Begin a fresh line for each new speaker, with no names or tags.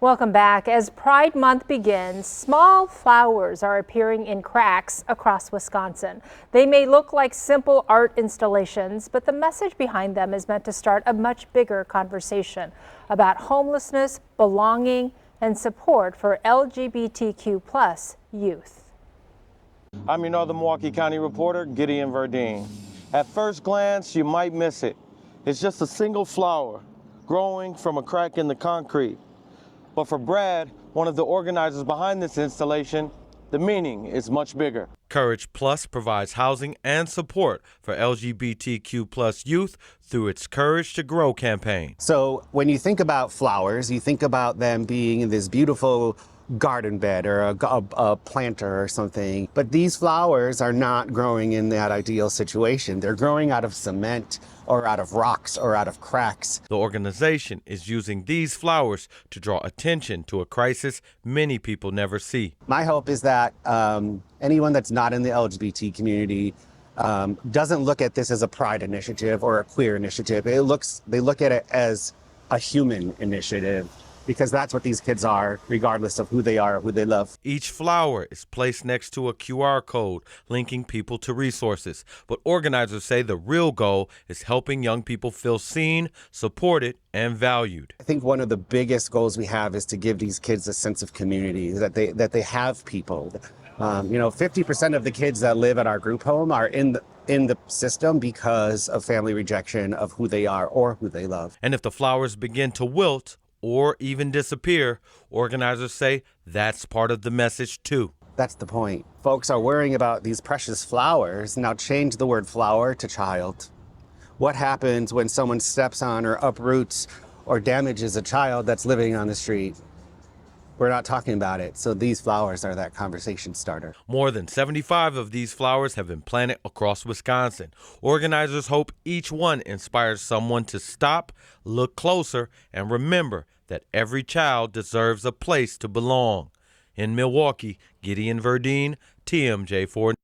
Welcome back. As Pride Month begins, small flowers are appearing in cracks across Wisconsin. They may look like simple art installations, but the message behind them is meant to start a much bigger conversation about homelessness, belonging, and support for LGBTQ+ youth.
I'm your Northern Milwaukee County reporter, Gideon Verdine. At first glance, you might miss it. It's just a single flower growing from a crack in the concrete. But for Brad, one of the organizers behind this installation, the meaning is much bigger.
Courage Plus provides housing and support for LGBTQ+ youth through its Courage to Grow campaign.
So when you think about flowers, you think about them being in this beautiful garden bed or a planter or something. But these flowers are not growing in that ideal situation. They're growing out of cement or out of rocks or out of cracks.
The organization is using these flowers to draw attention to a crisis many people never see.
My hope is that anyone that's not in the LGBT community doesn't look at this as a pride initiative or a queer initiative. They look at it as a human initiative, because that's what these kids are, regardless of who they are or who they love.
Each flower is placed next to a QR code linking people to resources. But organizers say the real goal is helping young people feel seen, supported, and valued.
I think one of the biggest goals we have is to give these kids a sense of community, that they have people. 50% of the kids that live at our group home are in the system because of family rejection of who they are or who they love.
And if the flowers begin to wilt or even disappear, organizers say that's part of the message too.
That's the point. Folks are worrying about these precious flowers. Now change the word flower to child. What happens when someone steps on or uproots or damages a child that's living on the street? We're not talking about it. So these flowers are that conversation starter.
More than 75 of these flowers have been planted across Wisconsin. Organizers hope each one inspires someone to stop, look closer, and remember that every child deserves a place to belong. In Milwaukee, Gideon Verdine, TMJ4.